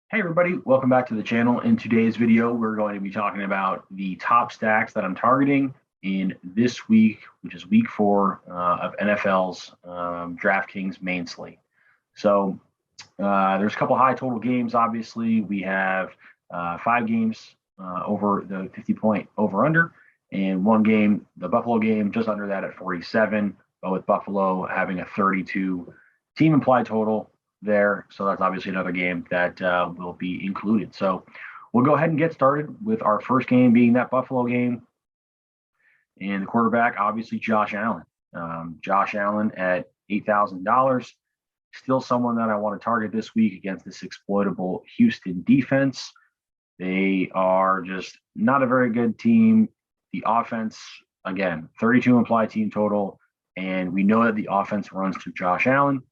Hey everybody, welcome back to the channel. In today's video, we're going to be talking about the top stacks that I'm targeting in this week, which is week 4 of NFL's Draftkings main slate. So there's a couple high total games. Obviously, we have 5 games over the 50-point over/under, and 1 game, the Buffalo game, just under that at 47. But with Buffalo having a 32 team implied total there, so that's obviously another game that will be included. So we'll go ahead and get started with our first game being that Buffalo game, and the quarterback, obviously Josh Allen. Josh Allen at $8,000. Still someone that I want to target this week against this exploitable Houston defense. They are just not a very good team. The offense, again, 32 implied team total, and we know that the offense runs to Josh Allen.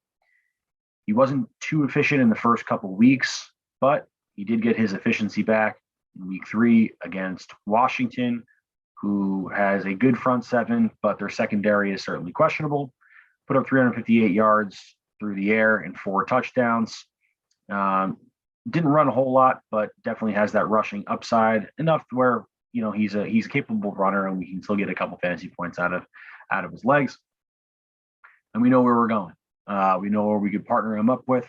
He wasn't too efficient in the first couple of weeks, but he did get his efficiency back in week 3 against Washington, who has a good front seven, but their secondary is certainly questionable. Put up 358 yards through the air and 4 touchdowns. Didn't run a whole lot, but definitely has that rushing upside enough where he's a capable runner, and we can still get a couple fantasy points out of his legs. And we know where we're going. We know where we could partner him up with.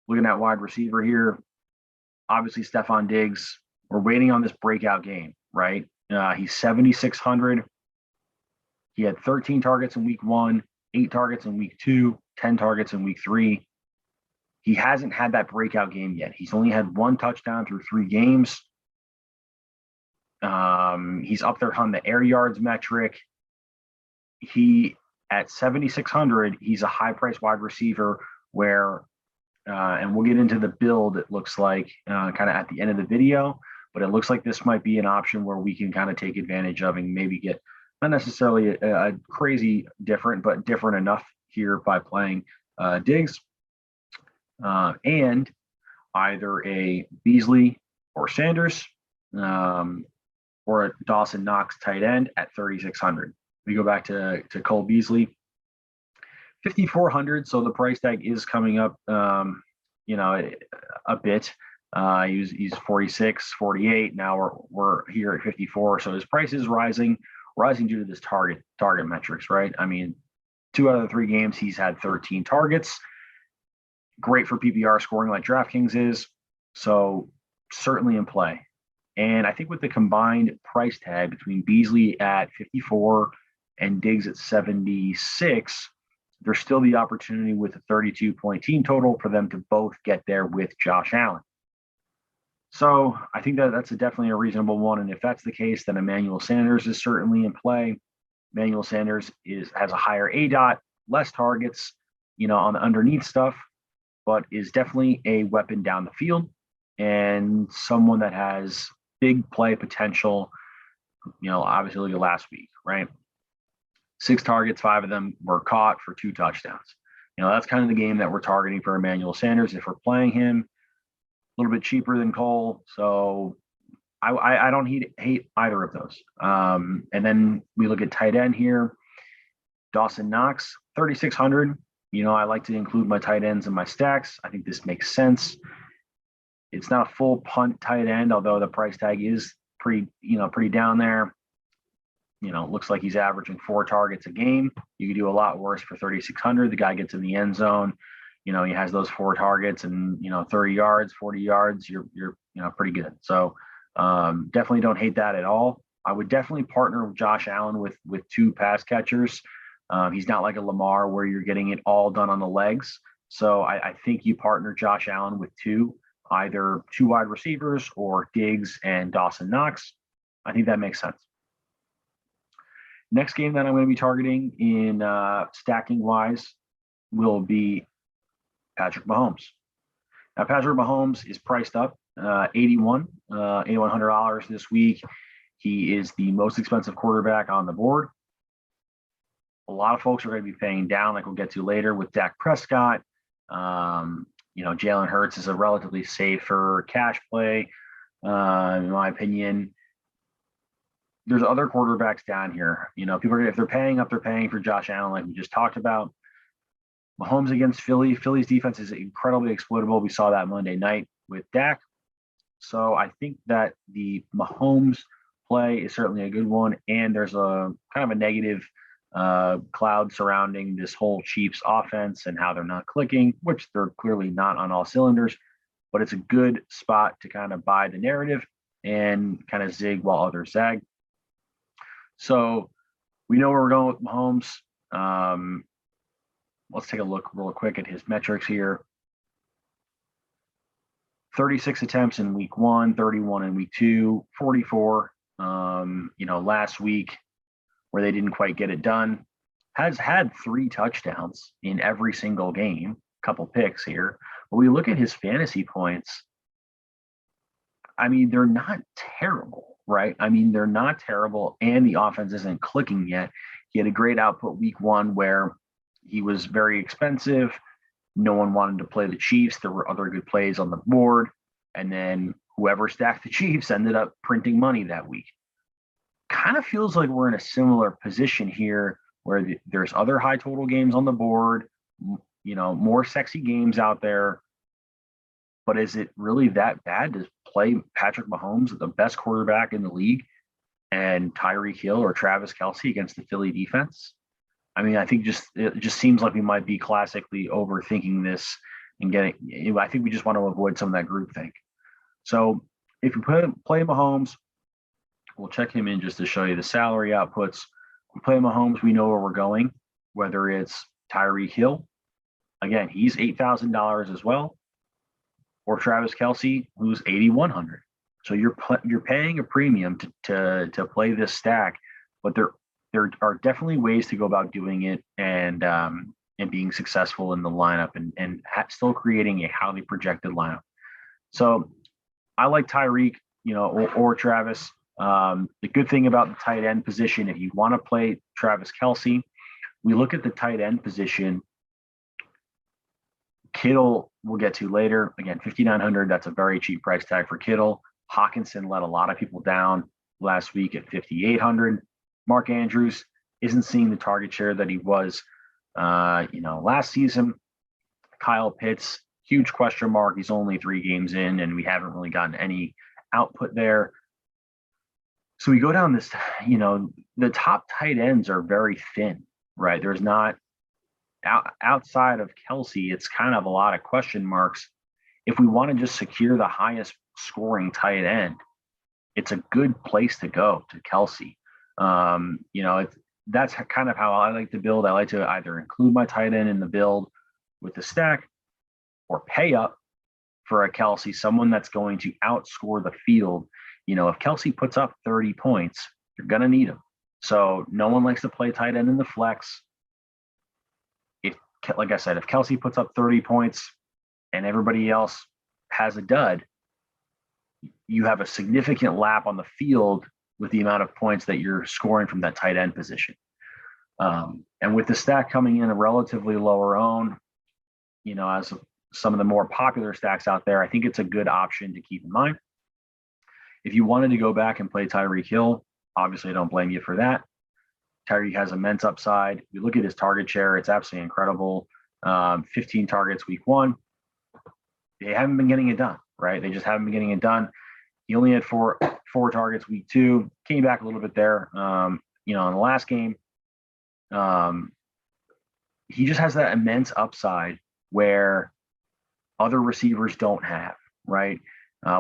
Looking at wide receiver here, obviously Stephon Diggs. We're waiting on this breakout game, right? He's 7,600. He had 13 targets in week 1, 8 targets in week 2, 10 targets in week 3. He hasn't had that breakout game yet. He's only had 1 touchdown through 3 games. He's up there on the air yards metric. At 7,600, he's a high-priced wide receiver where, and we'll get into the build, it looks like, kind of at the end of the video, but it looks like this might be an option where we can kind of take advantage of and maybe get not necessarily a crazy different, but different enough here by playing Diggs. And either a Beasley or Sanders or a Dawson Knox tight end at 3,600. We go back to Cole Beasley, 5,400. So the price tag is coming up, a bit. He's 46, 48. Now we're here at 54. So his price is rising due to this target metrics, right? I mean, 2 out of the 3 games he's had 13 targets. Great for PPR scoring like Draftkings is. So certainly in play. And I think with the combined price tag between Beasley at 54 and Diggs at 76, there's still the opportunity with a 32-point team total for them to both get there with Josh Allen. So I think that's definitely a reasonable one. And if that's the case, then Emmanuel Sanders is certainly in play. Emmanuel Sanders has a higher ADOT, less targets, on the underneath stuff, but is definitely a weapon down the field and someone that has big play potential. Obviously look at last week, right? 6 targets, 5 of them were caught for 2 touchdowns. That's kind of the game that we're targeting for Emmanuel Sanders if we're playing him. A little bit cheaper than Cole, so I don't hate either of those. And then we look at tight end here. Dawson Knox, 3,600. I like to include my tight ends in my stacks. I think this makes sense. It's not a full punt tight end, although the price tag is pretty down there. Looks like he's averaging 4 targets a game. You could do a lot worse for 3,600. The guy gets in the end zone. He has those 4 targets and 30 yards, 40 yards. You're pretty good. So definitely don't hate that at all. I would definitely partner with Josh Allen with 2 pass catchers. He's not like a Lamar where you're getting it all done on the legs. So I think you partner Josh Allen with 2, either 2 wide receivers or Diggs and Dawson Knox. I think that makes sense. Next game that I'm going to be targeting in stacking wise will be Patrick Mahomes. Now, Patrick Mahomes is priced up $8,100 this week. He is the most expensive quarterback on the board. A lot of folks are going to be paying down, like we'll get to later with Dak Prescott. Jalen Hurts is a relatively safer cash play, in my opinion. There's other quarterbacks down here. People if they're paying up, they're paying for Josh Allen, like we just talked about. Mahomes against Philly. Philly's defense is incredibly exploitable. We saw that Monday night with Dak. So I think that the Mahomes play is certainly a good one. And there's a kind of a negative cloud surrounding this whole Chiefs offense and how they're not clicking, which they're clearly not on all cylinders. But it's a good spot to kind of buy the narrative and kind of zig while others zag. So we know where we're going with Mahomes. Let's take a look real quick at his metrics here. 36 attempts in week 1, 31 in week 2, 44, last week where they didn't quite get it done. Has had 3 touchdowns in every single game, a couple picks here. But we look at his fantasy points, I mean, they're not terrible, right? I mean, they're not terrible, and the offense isn't clicking yet. He had a great output week 1 where he was very expensive. No one wanted to play the Chiefs. There were other good plays on the board. And then whoever stacked the Chiefs ended up printing money that week. Kind of feels like we're in a similar position here where there's other high total games on the board, more sexy games out there. But is it really that bad to play Patrick Mahomes, the best quarterback in the league, and Tyreek Hill or Travis Kelce against the Philly defense? I mean, I think it just seems like we might be classically overthinking this and I think we just want to avoid some of that groupthink. So if we play Mahomes, we'll check him in just to show you the salary outputs. We play Mahomes, we know where we're going, whether it's Tyreek Hill. Again, he's $8,000 as well, or Travis Kelce, who's $8,100. So you're paying a premium to play this stack, but there are definitely ways to go about doing it and being successful in the lineup and still creating a highly projected lineup. So I like Tyreek, or Travis. The good thing about the tight end position, if you want to play Travis Kelce, we look at the tight end position. Kittle we'll get to later. Again, $5,900. That's a very cheap price tag for Kittle. Hawkinson let a lot of people down last week at $5,800. Mark Andrews isn't seeing the target share that he was, last season. Kyle Pitts, huge question mark. He's only 3 games in, and we haven't really gotten any output there. So we go down this, the top tight ends are very thin, right? There's not outside of Kelce, it's kind of a lot of question marks. If we want to just secure the highest scoring tight end, it's a good place to go to Kelce. That's kind of how I like to build. I like to either include my tight end in the build with the stack or pay up for a Kelce, someone that's going to outscore the field. If Kelce puts up 30 points, you're going to need him. So no one likes to play tight end in the flex. Like I said, if Kelce puts up 30 points and everybody else has a dud, you have a significant lap on the field with the amount of points that you're scoring from that tight end position. And with the stack coming in a relatively lower own, as some of the more popular stacks out there, I think it's a good option to keep in mind. If you wanted to go back and play Tyreek Hill, obviously I don't blame you for that. Tyreek has immense upside. You look at his target share, it's absolutely incredible. 15 targets week 1. They haven't been getting it done, right? They just haven't been getting it done. He only had four targets week 2, came back a little bit there. In the last game, he just has that immense upside where other receivers don't have, right?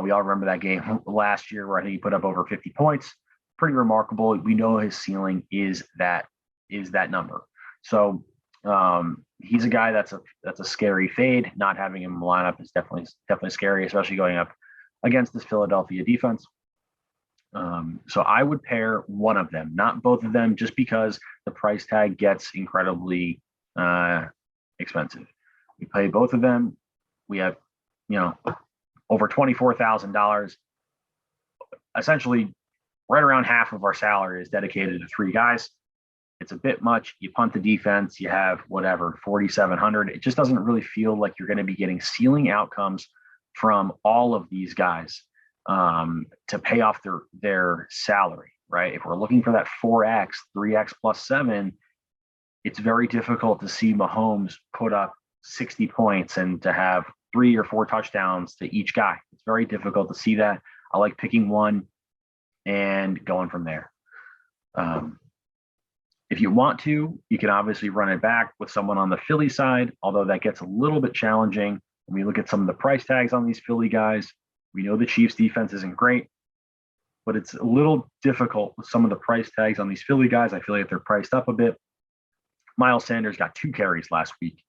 We all remember that game last year where I think he put up over 50 points. Pretty remarkable. We know his ceiling is that number. So he's a guy that's a scary fade. Not having him in the lineup is definitely scary, especially going up against this Philadelphia defense. So I would pair one of them, not both of them, just because the price tag gets incredibly expensive. We pay both of them. We have, over $24,000. Essentially, right around half of our salary is dedicated to 3 guys. It's a bit much. You punt the defense, you have whatever, 4,700. It just doesn't really feel like you're going to be getting ceiling outcomes from all of these guys to pay off their salary, right? If we're looking for that 4x, 3x plus 7, it's very difficult to see Mahomes put up 60 points and to have 3 or 4 touchdowns to each guy. It's very difficult to see that. I like picking one and going from there. If you want to, you can obviously run it back with someone on the Philly side, although that gets a little bit challenging. When we look at some of the price tags on these Philly guys, we know the Chiefs defense isn't great, but it's a little difficult with some of the price tags on these Philly guys. I feel like they're priced up a bit. Miles Sanders got 2 carries last week.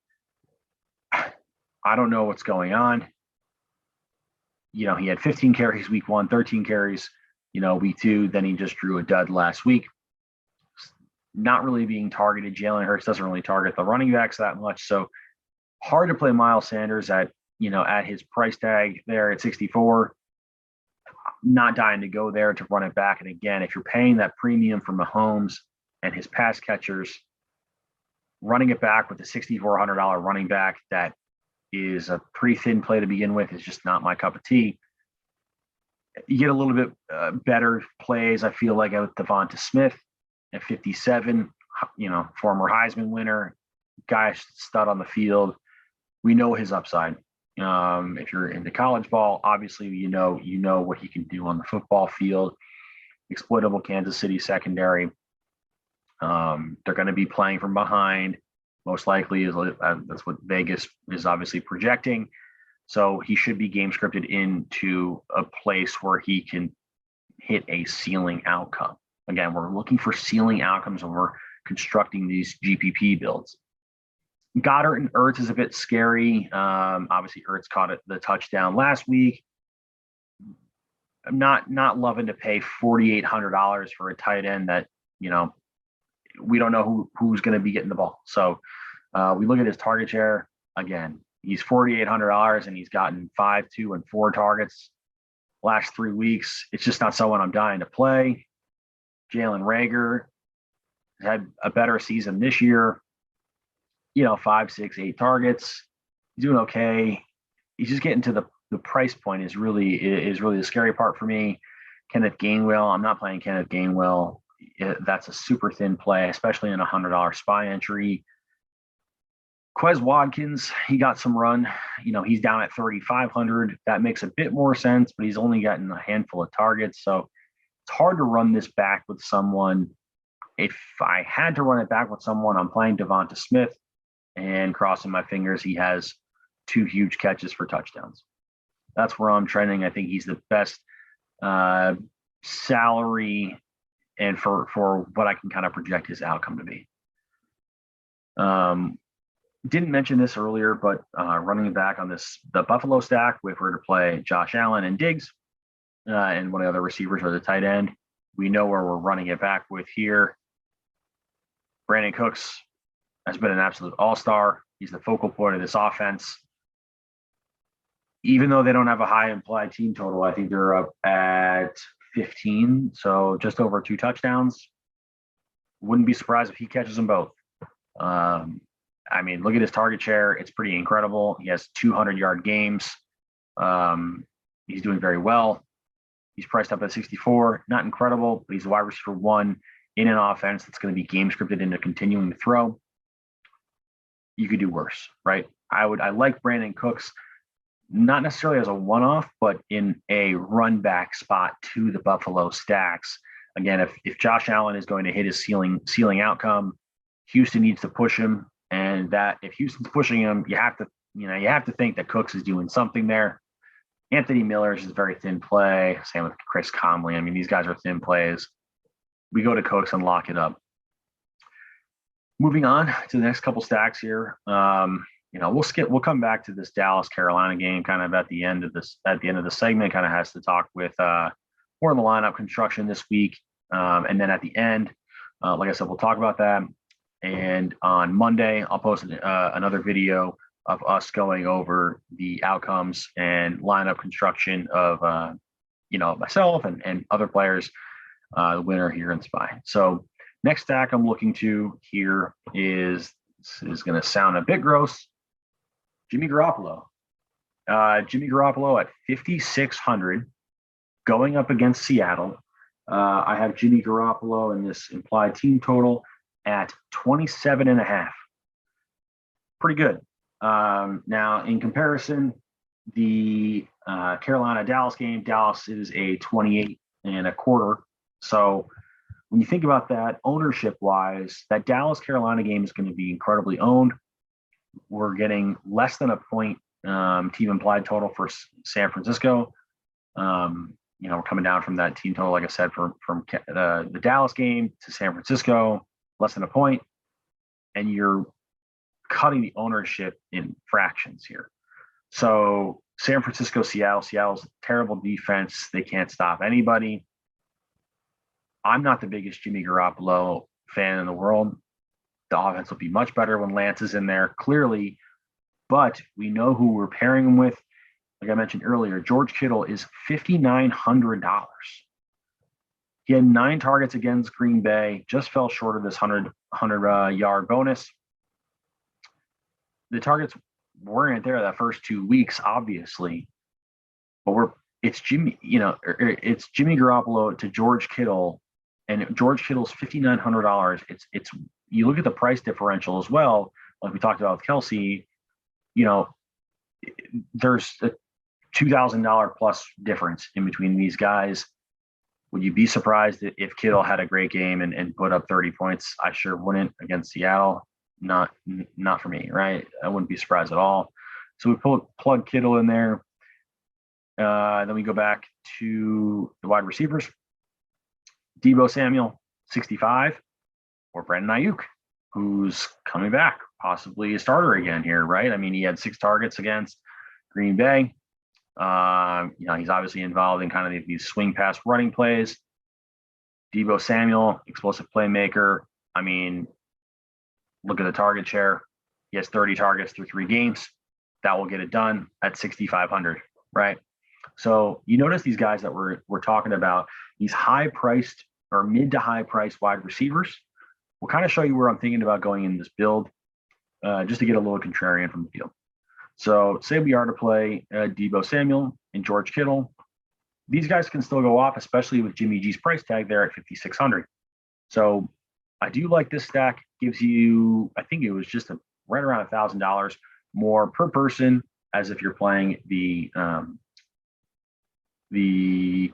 I don't know what's going on. He had 15 carries week 1, 13 carries, week 2. Then he just drew a dud last week. Not really being targeted. Jalen Hurts doesn't really target the running backs that much. So hard to play Miles Sanders at his price tag there at 64. Not dying to go there to run it back. And again, if you're paying that premium for Mahomes and his pass catchers, running it back with a $6,400 running back that is a pretty thin play to begin with is just not my cup of tea. You get a little bit better plays, I feel like, with Devonta Smith at 57, former Heisman winner, guy stud on the field. We know his upside. If you're into college ball, obviously, you know what he can do on the football field. Exploitable Kansas City secondary. They're going to be playing from behind, most likely. That's what Vegas is obviously projecting. So he should be game scripted into a place where he can hit a ceiling outcome. Again, we're looking for ceiling outcomes when we're constructing these GPP builds. Goddard and Ertz is a bit scary. Obviously, Ertz caught the touchdown last week. I'm not loving to pay $4,800 for a tight end that we don't know who's going to be getting the ball. So we look at his target share. Again, he's $4,800 and he's gotten 5, 2, and 4 targets last 3 weeks. It's just not someone I'm dying to play. Jalen Reagor had a better season this year. 5, 6, 8 targets. He's doing okay. He's just getting to the price point is really the scary part for me. Kenneth Gainwell. I'm not playing Kenneth Gainwell. That's a super thin play, especially in a $100 spy entry. Quez Watkins, he got some run. He's down at 3,500. That makes a bit more sense, but he's only gotten a handful of targets. So it's hard to run this back with someone. If I had to run it back with someone, I'm playing Devonta Smith and crossing my fingers he has 2 huge catches for touchdowns. That's where I'm trending. I think he's the best salary and for what I can kind of project his outcome to be. Didn't mention this earlier, but running it back on the Buffalo stack, if we're to play Josh Allen and Diggs and one of the other receivers or the tight end, we know where we're running it back with here. Brandon Cooks has been an absolute all-star. He's the focal point of this offense. Even though they don't have a high implied team total, I think they're up at 15, so just over 2 touchdowns. Wouldn't be surprised if he catches them both. Look at his target share. It's pretty incredible. He has 200-yard games. He's doing very well. He's priced up at 64. Not incredible, but he's a wide receiver 1 in an offense that's going to be game scripted into continuing to throw. You could do worse, right? I like Brandon Cooks, not necessarily as a one-off, but in a run back spot to the Buffalo stacks. Again, if Josh Allen is going to hit his ceiling outcome, Houston needs to push him. And that if Houston's pushing him, you have to think that Cooks is doing something there. Anthony Miller is a very thin play. Same with Chris Conley. These guys are thin plays. We go to Cooks and lock it up. Moving on to the next couple stacks here. We'll come back to this Dallas Carolina game kind of at the end of the segment. Kind of has to talk with more of the lineup construction this week. And then at the end, like I said, we'll talk about that. And on Monday, I'll post another video of us going over the outcomes and lineup construction of myself and other players, the winner here in SPY. So next stack I'm looking to here is going to sound a bit gross. Jimmy Garoppolo. Jimmy Garoppolo at 5,600 going up against Seattle. I have Jimmy Garoppolo in this implied team total at 27.5. Pretty good. Now, in comparison, the Carolina-Dallas game, Dallas is a 28.25. So when you think about that ownership-wise, that Dallas-Carolina game is going to be incredibly owned. We're getting less than a point team implied total for San Francisco. We're coming down from that team total, like I said, from the Dallas game to San Francisco, less than a point, and you're cutting the ownership in fractions here. So San Francisco, Seattle's terrible defense. They can't stop anybody. I'm not the biggest Jimmy Garoppolo fan in the world. The offense will be much better when Lance is in there, clearly, but we know who we're pairing him with. Like I mentioned earlier, George Kittle is $5,900. He had 9 targets against Green Bay, just fell short of this 100-yard bonus. The targets weren't there that first 2 weeks, obviously, but it's Jimmy Garoppolo to George Kittle, and George Kittle's $5,900. It's you look at the price differential as well, like we talked about with Kelsey. There's a $2,000 plus difference in between these guys. Would you be surprised if Kittle had a great game and put up 30 points? I sure wouldn't against Seattle. Not for me, right? I wouldn't be surprised at all. So we plug Kittle in there. Then we go back to the wide receivers. Deebo Samuel, 65, or Brandon Ayuk, who's coming back, possibly a starter again here, right? I mean, he had 6 targets against Green Bay. He's obviously involved in kind of these swing pass running plays. Deebo Samuel, explosive playmaker. I mean, look at the target share. He has 30 targets through 3 games. That will get it done at 6,500, right? So you notice these guys that we're talking about, these high-priced or mid to high-priced wide receivers. We'll kind of show you where I'm thinking about going in this build, just to get a little contrarian from the field. So say we are to play Deebo Samuel and George Kittle. These guys can still go off, especially with Jimmy G's price tag there at 5,600. So I do like this stack. Gives you, I think it was just right around $1,000 more per person, as if you're playing the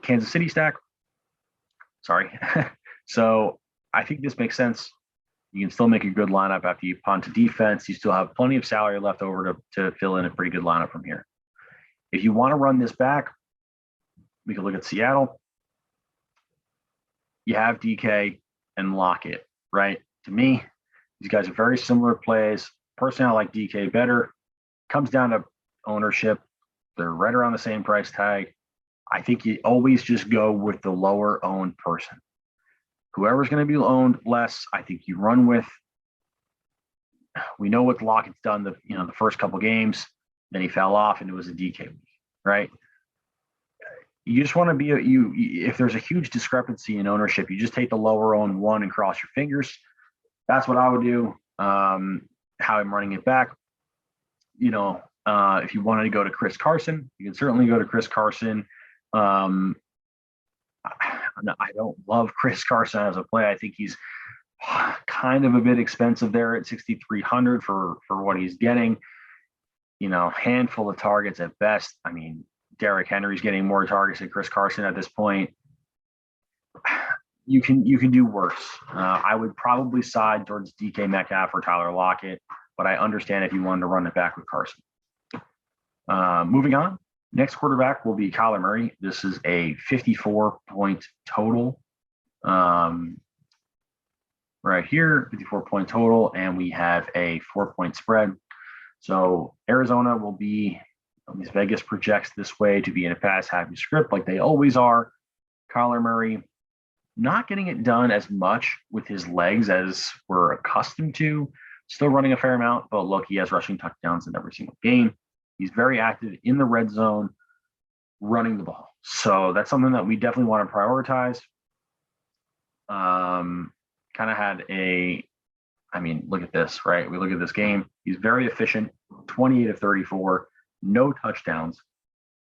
Kansas City stack. Sorry. So I think this makes sense. You can still make a good lineup after you punt to defense. You still have plenty of salary left over to fill in a pretty good lineup from here. If you want to run this back, we can look at Seattle. You have DK and Lockett, right? To me, these guys are very similar plays. Personally, I like DK better. Comes down to ownership. They're right around the same price tag. I think you always just go with the lower owned person. Whoever's going to be owned less, I think you run with. We know what Lockett's done the first couple games. Then he fell off, and it was a DK week, right? You just want to be if there's a huge discrepancy in ownership, you just take the lower owned one and cross your fingers. That's what I would do. How I'm running it back. If you wanted to go to Chris Carson, you can certainly go to Chris Carson. I don't love Chris Carson as a play. I think he's kind of a bit expensive there at 6,300 for what he's getting. Handful of targets at best. I mean, Derrick Henry's getting more targets than Chris Carson at this point. You can do worse. I would probably side towards DK Metcalf or Tyler Lockett, but I understand if you wanted to run it back with Carson. Moving on. Next quarterback will be Kyler Murray. This is a 54-point total. Right here, 54-point total, and we have a 4-point spread. So Arizona will be, at least Vegas projects this way, to be in a pass-happy script like they always are. Kyler Murray not getting it done as much with his legs as we're accustomed to. Still running a fair amount, but look, he has rushing touchdowns in every single game. He's very active in the red zone, running the ball. So that's something that we definitely want to prioritize. Kind of had look at this, right? We look at this game. He's very efficient, 28 of 34, no touchdowns,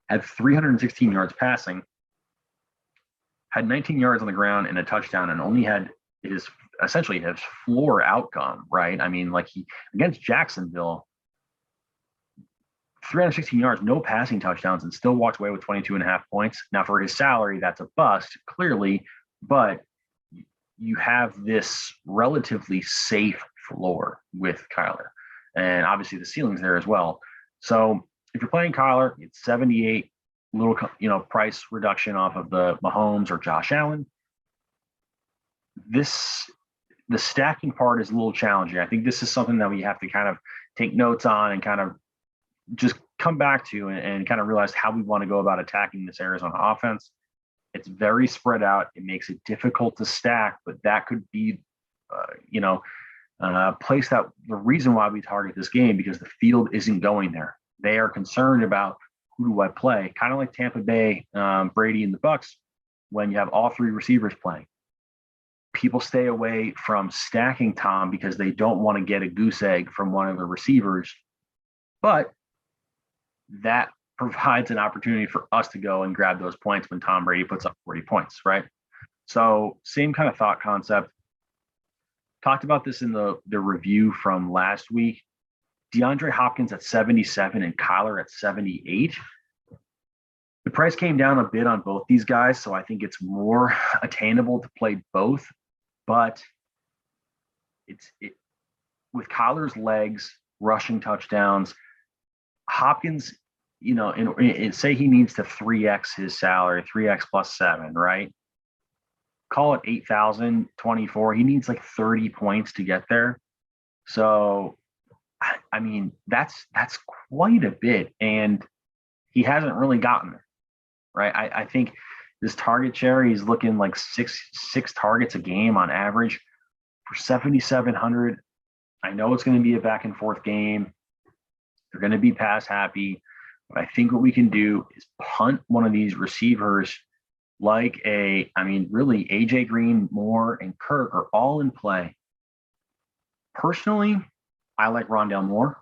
had 316 yards passing, had 19 yards on the ground and a touchdown, and only had his essentially his floor outcome, right? I mean, like he against Jacksonville, 316 yards, no passing touchdowns, and still walked away with 22.5 points. Now, for his salary, that's a bust, clearly, but you have this relatively safe floor with Kyler. And obviously the ceiling's there as well. So if you're playing Kyler, it's 78, little, price reduction off of the Mahomes or Josh Allen. The stacking part is a little challenging. I think this is something that we have to kind of take notes on and kind of just come back to and kind of realize how we want to go about attacking this Arizona offense. It's very spread out. It makes it difficult to stack, but that could be, place that the reason why we target this game, because the field isn't going there. They are concerned about who do I play, kind of like Tampa Bay, Brady and the Bucks, when you have all three receivers playing. People stay away from stacking Tom because they don't want to get a goose egg from one of the receivers, but that provides an opportunity for us to go and grab those points when Tom Brady puts up 40 points, right? So same kind of thought concept. Talked about this in the review from last week. DeAndre Hopkins at 77 and Kyler at 78. The price came down a bit on both these guys, so I think it's more attainable to play both. But with Kyler's legs, rushing touchdowns, Hopkins, and say he needs to 3x his salary, 3x plus 7, right? Call it 8,024. He needs like 30 points to get there. So, I mean, that's quite a bit, and he hasn't really gotten there, right? I think this target share, he's looking like six targets a game on average for 7,700. I know it's going to be a back and forth game. They're going to be pass happy. But I think what we can do is punt one of these receivers like really AJ Green, Moore, and Kirk are all in play. Personally, I like Rondale Moore.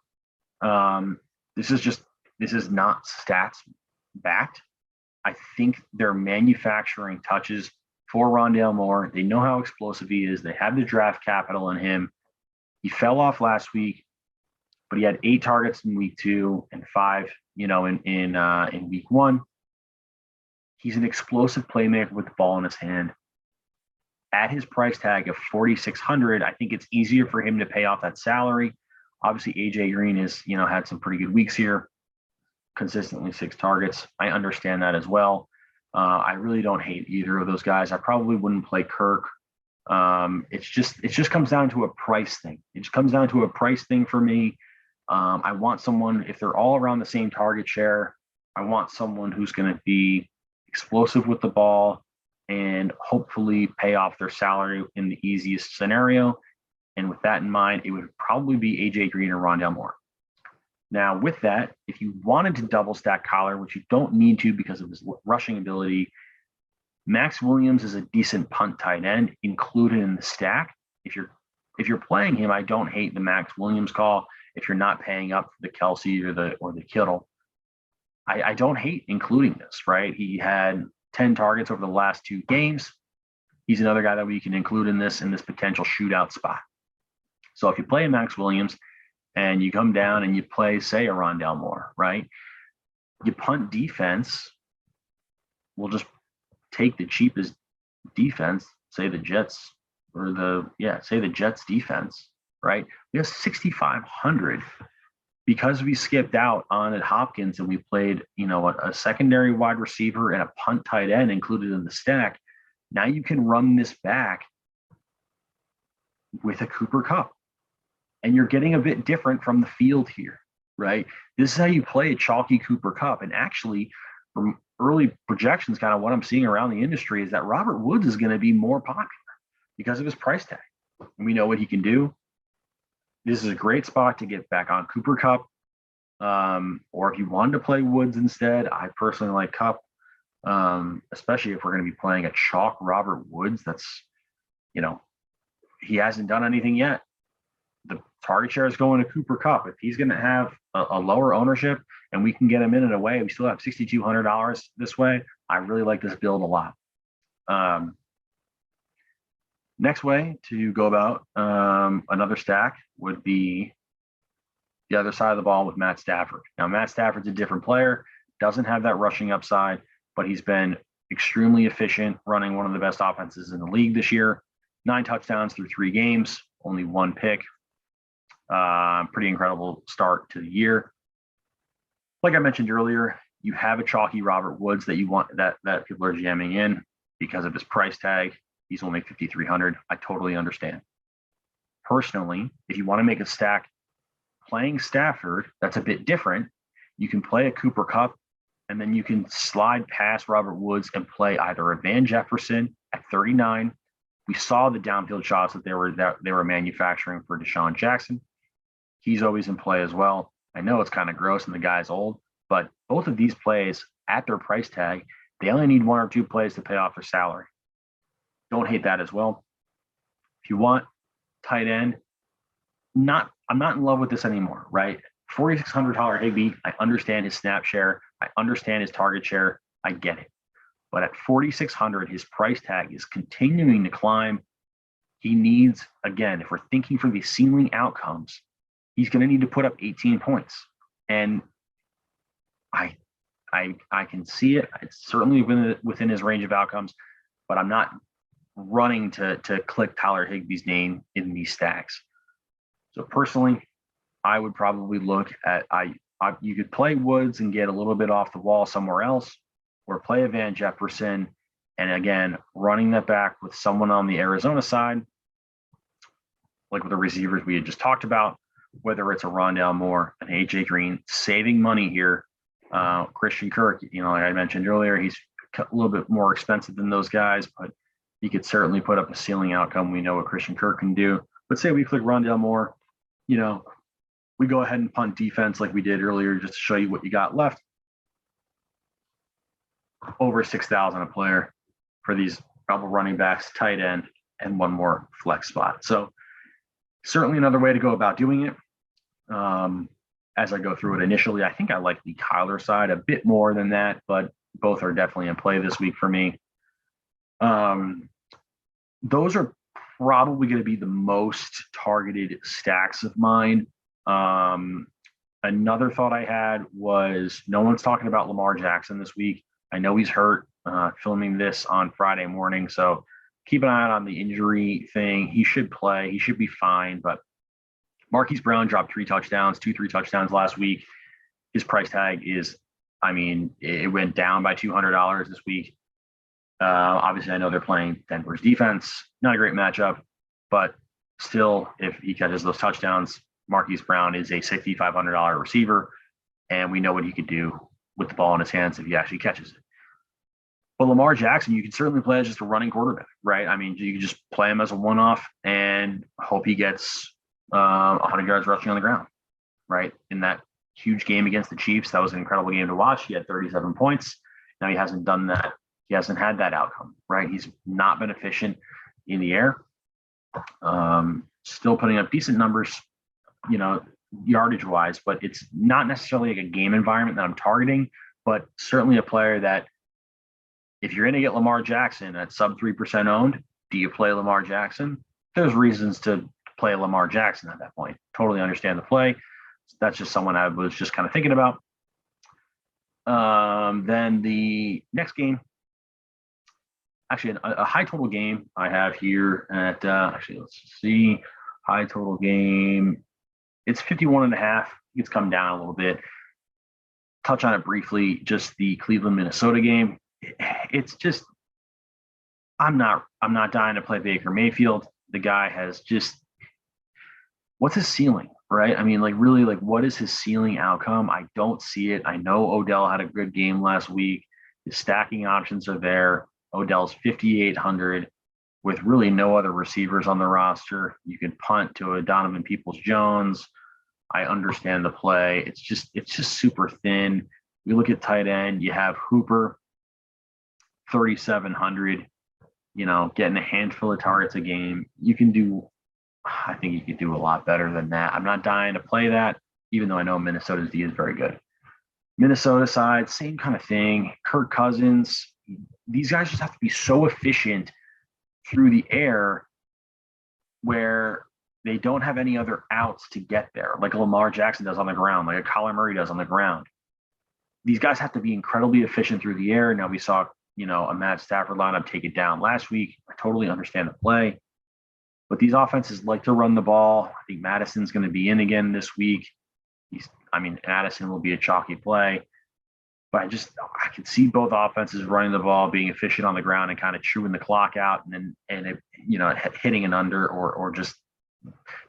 This is not stats backed. I think they're manufacturing touches for Rondale Moore. They know how explosive he is. They have the draft capital in him. He fell off last week, but he had 8 targets in week 2 and 5, in week 1. He's an explosive playmaker with the ball in his hand. At his price tag of 4,600, I think it's easier for him to pay off that salary. Obviously, AJ Green has, had some pretty good weeks here, consistently 6 targets. I understand that as well. I really don't hate either of those guys. I probably wouldn't play Kirk. It just comes down to a price thing. It just comes down to a price thing for me. I want someone, if they're all around the same target share, I want someone who's going to be explosive with the ball and hopefully pay off their salary in the easiest scenario. And with that in mind, it would probably be AJ Green or Rondale Moore. Now, with that, if you wanted to double stack Kyler, which you don't need to because of his rushing ability, Max Williams is a decent punt tight end included in the stack. If you're playing him, I don't hate the Max Williams call. If you're not paying up for the Kelsey or the Kittle, I don't hate including this, right? He had 10 targets over the last 2 games. He's another guy that we can include in this potential shootout spot. So if you play Max Williams and you come down and you play, say, a Rondale Moore, right? You punt defense. We'll just take the cheapest defense, say the Jets defense, right? We have 6,500 because we skipped out on it Hopkins and we played, a secondary wide receiver and a punt tight end included in the stack. Now you can run this back with a Cooper Kupp, and you're getting a bit different from the field here, right? This is how you play a chalky Cooper Kupp. And actually, from early projections, kind of what I'm seeing around the industry is that Robert Woods is going to be more popular because of his price tag. We know what he can do. This is a great spot to get back on Cooper Kupp. Or if you wanted to play Woods instead, I personally like Kupp, especially if we're going to be playing a chalk Robert Woods. That's, he hasn't done anything yet. The target share is going to Cooper Kupp. If he's going to have a lower ownership and we can get him in a way, we still have $6,200 this way. I really like this build a lot. Next way to go about another stack would be the other side of the ball with Matt Stafford. Now, Matt Stafford's a different player, doesn't have that rushing upside, but he's been extremely efficient, running one of the best offenses in the league this year. 9 touchdowns through 3 games, only 1 pick. Pretty incredible start to the year. Like I mentioned earlier, you have a chalky Robert Woods that you want that people are jamming in because of his price tag. He's only 5,300. I totally understand. Personally, if you want to make a stack playing Stafford, that's a bit different. You can play a Cooper Kupp, and then you can slide past Robert Woods and play either a Van Jefferson at 39. We saw the downfield shots that they were manufacturing for Deshaun Jackson. He's always in play as well. I know it's kind of gross and the guy's old, but both of these plays at their price tag, they only need 1 or 2 plays to pay off their salary. Don't hate that as well. If you want tight end, I'm not in love with this anymore, right? $4,600 Higbee, I understand his snap share. I understand his target share. I get it. But at $4,600, his price tag is continuing to climb. He needs, again, if we're thinking for the ceiling outcomes, he's going to need to put up 18 points. And I can see it. It's certainly within his range of outcomes, but I'm not running to click Tyler Higbee's name in these stacks. So personally, I would probably look at you could play Woods and get a little bit off the wall somewhere else, or play a Van Jefferson, and again, running that back with someone on the Arizona side, like with the receivers we had just talked about, whether it's a Rondale Moore, an AJ Green, saving money here. Christian Kirk, like I mentioned earlier, he's a little bit more expensive than those guys, but he could certainly put up a ceiling outcome. We know what Christian Kirk can do. Let's say we click Rondale Moore, we go ahead and punt defense like we did earlier, just to show you what you got left. Over 6,000 a player for these double running backs, tight end, and 1 more flex spot. So certainly another way to go about doing it. As I go through it initially, I think I like the Kyler side a bit more than that, but both are definitely in play this week for me. Those are probably going to be the most targeted stacks of mine. Another thought I had was no one's talking about Lamar Jackson this week. I know he's hurt, filming this on Friday morning, so keep an eye out on the injury thing. He should play. He should be fine, but Marquise Brown dropped 3 touchdowns last week. His price tag is, it went down by $200 this week. Obviously, I know they're playing Denver's defense. Not a great matchup, but still, if he catches those touchdowns, Marquise Brown is a $6,500 receiver, and we know what he could do with the ball in his hands if he actually catches it. But Lamar Jackson, you can certainly play as just a running quarterback, right? You can just play him as a one-off and hope he gets 100 yards rushing on the ground, right? In that huge game against the Chiefs, that was an incredible game to watch. He had 37 points. Now he hasn't done that. He hasn't had that outcome, right? He's not been efficient in the air. Still putting up decent numbers, yardage-wise, but it's not necessarily like a game environment that I'm targeting, but certainly a player that if you're going to get Lamar Jackson at sub 3% owned, do you play Lamar Jackson? There's reasons to play Lamar Jackson at that point. Totally understand the play. That's just someone I was just kind of thinking about. Then the next game, actually a high total game I have here at, let's see, high total game. It's 51.5. It's come down a little bit. Touch on it briefly, just the Cleveland, Minnesota game. It's just, I'm not dying to play Baker Mayfield. The guy has just, what's his ceiling, right? Really, what is his ceiling outcome? I don't see it. I know Odell had a good game last week. His stacking options are there. Odell's 5,800 with really no other receivers on the roster. You can punt to a Donovan Peoples-Jones. I understand the play. It's just super thin. We look at tight end. You have Hooper, 3,700, getting a handful of targets a game. I think you could do a lot better than that. I'm not dying to play that, even though I know Minnesota's D is very good. Minnesota side, same kind of thing. Kirk Cousins, these guys just have to be so efficient through the air where they don't have any other outs to get there, like Lamar Jackson does on the ground, like a Kyler Murray does on the ground. These guys have to be incredibly efficient through the air. Now we saw, a Matt Stafford lineup take it down last week. I totally understand the play, but these offenses like to run the ball. I think Madison's going to be in again this week. Addison will be a chalky play, but I can see both offenses running the ball, being efficient on the ground, and kind of chewing the clock out, hitting an under or just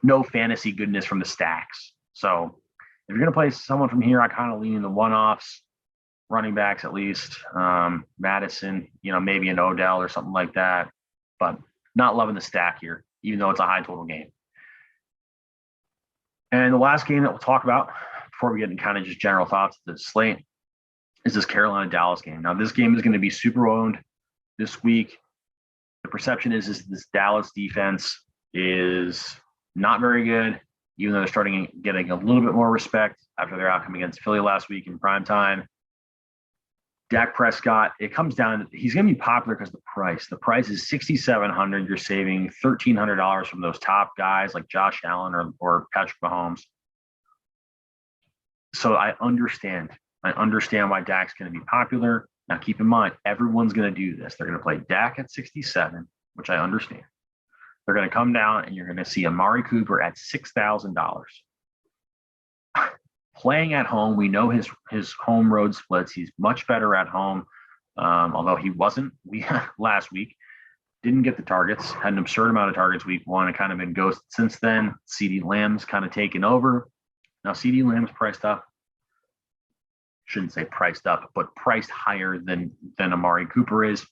no fantasy goodness from the stacks. So if you're going to play someone from here, I kind of lean in the one-offs, running backs at least, Madison, maybe an Odell or something like that, but not loving the stack here, even though it's a high total game. And the last game that we'll talk about before we get into kind of just general thoughts of the slate is this Carolina-Dallas game. Now, this game is going to be super owned this week. The perception is this Dallas defense is not very good, even though they're starting getting a little bit more respect after their outcome against Philly last week in prime time. Dak Prescott, it comes down, he's going to be popular because of the price. The price is $6,700. You're saving $1,300 from those top guys like Josh Allen or Patrick Mahomes. So I understand why Dak's going to be popular. Now, keep in mind, everyone's going to do this. They're going to play Dak at 67, which I understand. They're going to come down and you're going to see Amari Cooper at $6,000. Playing at home, we know his home road splits. He's much better at home, although he wasn't last week. Didn't get the targets, had an absurd amount of targets week one and kind of been ghosted since then. CeeDee Lamb's kind of taken over. Now, CeeDee Lamb's priced up. Shouldn't say priced up, but priced higher than Amari Cooper is.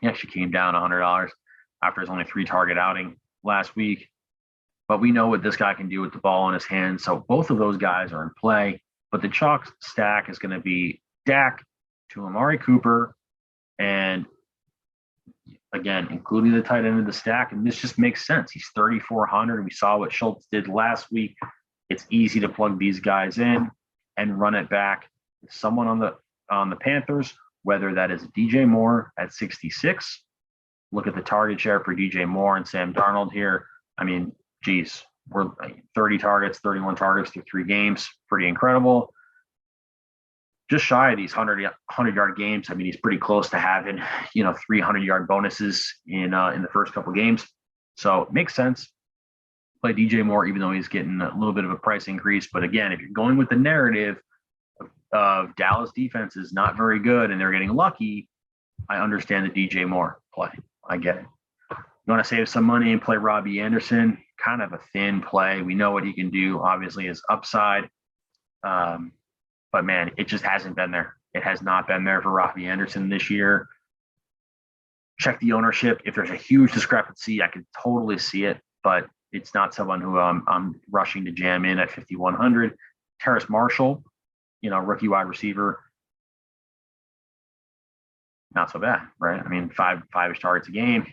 He actually came down $100 after his only 3-target outing last week. But we know what this guy can do with the ball in his hands. So both of those guys are in play. But the chalk stack is going to be Dak to Amari Cooper. And again, including the tight end of the stack. And this just makes sense. He's 3,400. We saw what Schultz did last week. It's easy to plug these guys in and run it back. Someone on the Panthers, whether that is DJ Moore at 66. Look at the target share for DJ Moore and Sam Darnold here. Geez, we're 30 targets, 31 targets through 3 games. Pretty incredible. Just shy of these 100-yard games. He's pretty close to having, 300-yard bonuses in the first couple games. So it makes sense. Play DJ Moore, even though he's getting a little bit of a price increase. But again, if you're going with the narrative of Dallas defense is not very good and they're getting lucky, I understand the DJ Moore play. I get it. You want to save some money and play Robbie Anderson, kind of a thin play. We know what he can do, obviously, his upside. But, man, it just hasn't been there. It has not been there for Robbie Anderson this year. Check the ownership. If there's a huge discrepancy, I could totally see it, but it's not someone who I'm rushing to jam in at 5,100. Terrace Marshall, rookie wide receiver, not so bad, right? 5-ish targets a game.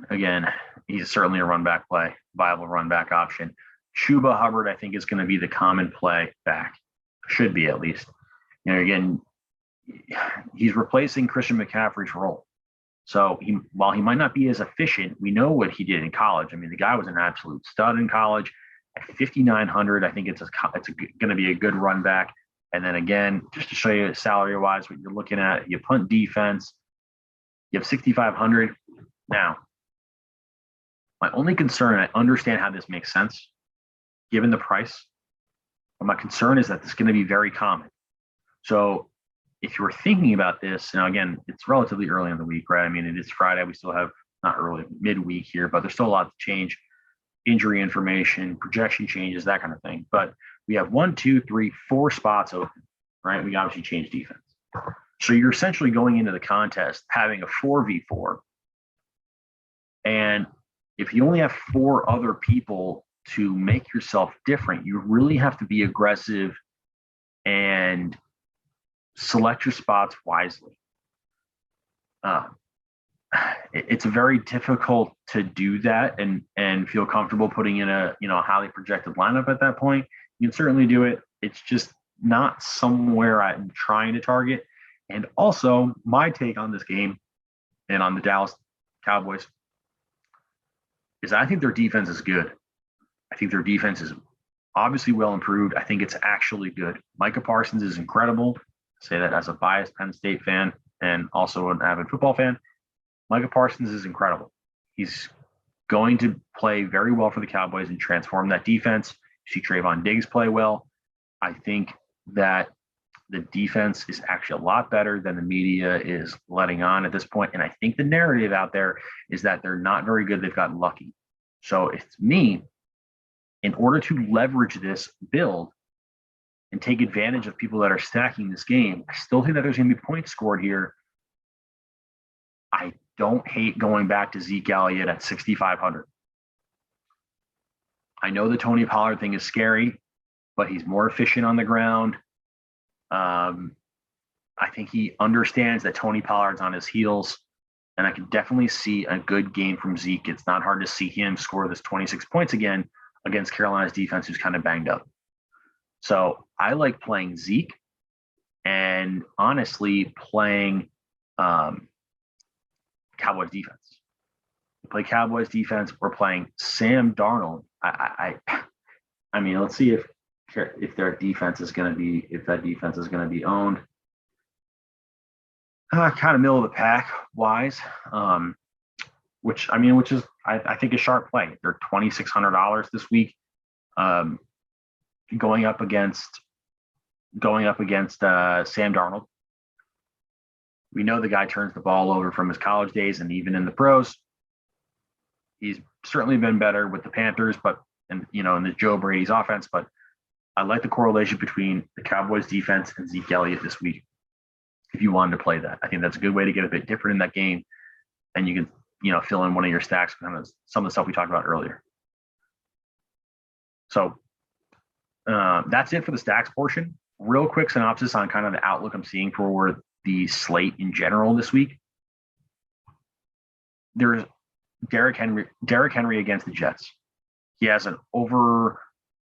Again, he's certainly a run back play, viable run back option. Chuba Hubbard, I think, is going to be the common play back. Should be, at least. Again, he's replacing Christian McCaffrey's role. So while he might not be as efficient, we know what he did in college. The guy was an absolute stud in college. At 5,900, I think it's going to be a good run back. And then again, just to show you salary-wise what you're looking at, you punt defense, you have 6,500. Now, my only concern, I understand how this makes sense, given the price, but my concern is that this is going to be very common. So if you're thinking about this, now again, it's relatively early in the week, right? It is Friday. We still have, not early, midweek here, but there's still a lot to change. Injury information, projection changes, that kind of thing. But we have 1, 2, 3, 4 spots open, right? We obviously changed defense. So you're essentially going into the contest having a 4v4. And if you only have 4 other people to make yourself different, you really have to be aggressive and select your spots wisely. It's very difficult to do that and feel comfortable putting in a highly projected lineup at that point. You can certainly do it. It's just not somewhere I'm trying to target. And also, my take on this game and on the Dallas Cowboys, is I think their defense is good. I think their defense is obviously well improved. I think it's actually good. Micah Parsons is incredible. I say that as a biased Penn State fan and also an avid football fan. Micah Parsons is incredible. He's going to play very well for the Cowboys and transform that defense. You see Trayvon Diggs play well. I think that the defense is actually a lot better than the media is letting on at this point. And I think the narrative out there is that they're not very good. They've gotten lucky. So if it's me, in order to leverage this build and take advantage of people that are stacking this game, I still think that there's going to be points scored here. I don't hate going back to Zeke Elliott at 6,500. I know the Tony Pollard thing is scary, but he's more efficient on the ground. I think he understands that Tony Pollard's on his heels, and I can definitely see a good game from Zeke. It's not hard to see him score this 26 points again against Carolina's defense, who's kind of banged up. So I like playing Zeke and honestly playing Cowboys defense. We play Cowboys defense. We're playing Sam Darnold. I mean, let's see if their defense is going to be, if that defense is going to be owned. Kind of middle of the pack wise, which is I think a sharp play. They're $2,600 this week, going up against Sam Darnold. We know the guy turns the ball over from his college days, and even in the pros, he's certainly been better with the Panthers, in the Joe Brady's offense. But I like the correlation between the Cowboys defense and Zeke Elliott this week. If you wanted to play that, I think that's a good way to get a bit different in that game, and you can fill in one of your stacks, kind of some of the stuff we talked about earlier. So that's it for the stacks portion. Real quick synopsis on kind of the outlook I'm seeing for the slate in general this week. There's Derrick Henry against the Jets. He has an over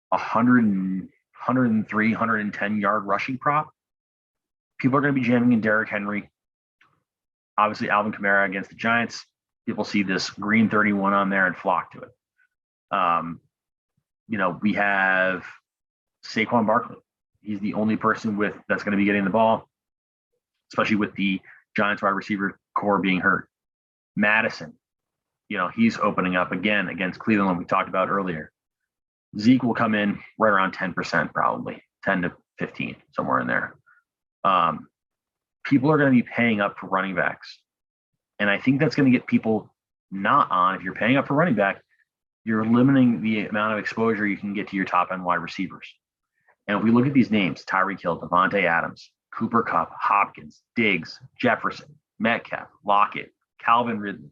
103, 110 yard rushing prop. People are going to be jamming in Derrick Henry. Obviously, Alvin Kamara against the Giants. People see this green 31 on there and flock to it. We have Saquon Barkley. He's the only person that's going to be getting the ball, especially with the Giants wide receiver core being hurt. Madison, he's opening up again against Cleveland, we talked about earlier. Zeke will come in right around 10%, probably 10 to 15, somewhere in there. People are going to be paying up for running backs. And I think that's going to get people not on. If you're paying up for running back, you're limiting the amount of exposure you can get to your top end wide receivers. And if we look at these names, Tyreek Hill, Devontae Adams, Cooper Kupp, Hopkins, Diggs, Jefferson, Metcalf, Lockett, Calvin Ridley,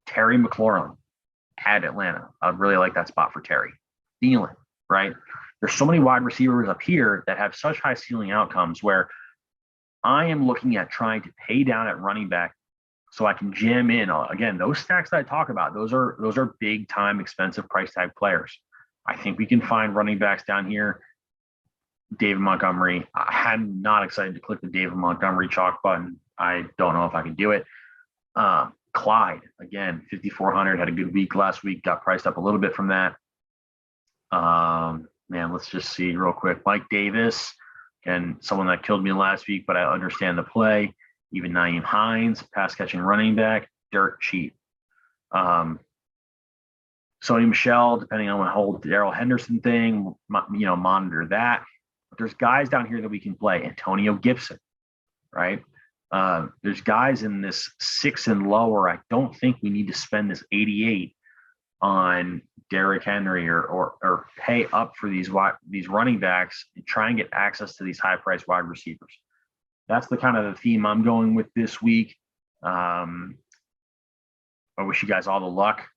Terry McLaurin at Atlanta. I'd really like that spot for Terry. Thielen, right? There's so many wide receivers up here that have such high ceiling outcomes where I am looking at trying to pay down at running back so I can jam in. Again, those stacks that I talk about, those are big time, expensive price tag players. I think we can find running backs down here. David Montgomery. I'm not excited to click the David Montgomery chalk button. I don't know if I can do it. Clyde, again, 5,400, had a good week last week, got priced up a little bit from that. Let's just see real quick. Mike Davis, and someone that killed me last week, but I understand the play. Even Nyheim Hines, pass catching running back, dirt cheap. Sony Michel, depending on what whole Darrell Henderson thing, monitor that. But there's guys down here that we can play. Antonio Gibson, right? There's guys in this 6 and lower. I don't think we need to spend this 88 on Derrick Henry or pay up for these running backs and try and get access to these high priced wide receivers. That's the kind of the theme I'm going with this week. I wish you guys all the luck.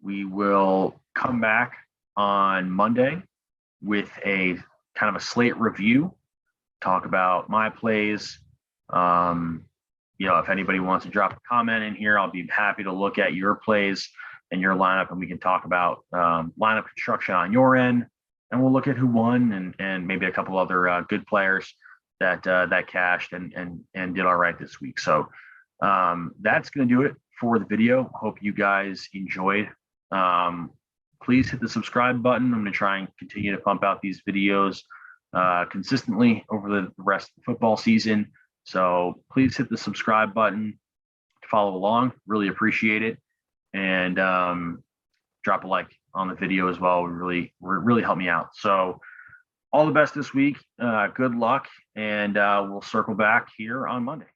We will come back on Monday with a kind of a slate review, talk about my plays. If anybody wants to drop a comment in here, I'll be happy to look at your plays and your lineup, and we can talk about lineup construction on your end, and we'll look at who won and maybe a couple other good players that cashed and did all right this week. So that's going to do it for the video. Hope you guys enjoyed Please hit the subscribe button. I'm going to try and continue to pump out these videos consistently over the rest of the football season. So please hit the subscribe button to follow along. Really appreciate it. And drop a like on the video as well. Really help me out. So all the best this week. Good luck. And we'll circle back here on Monday.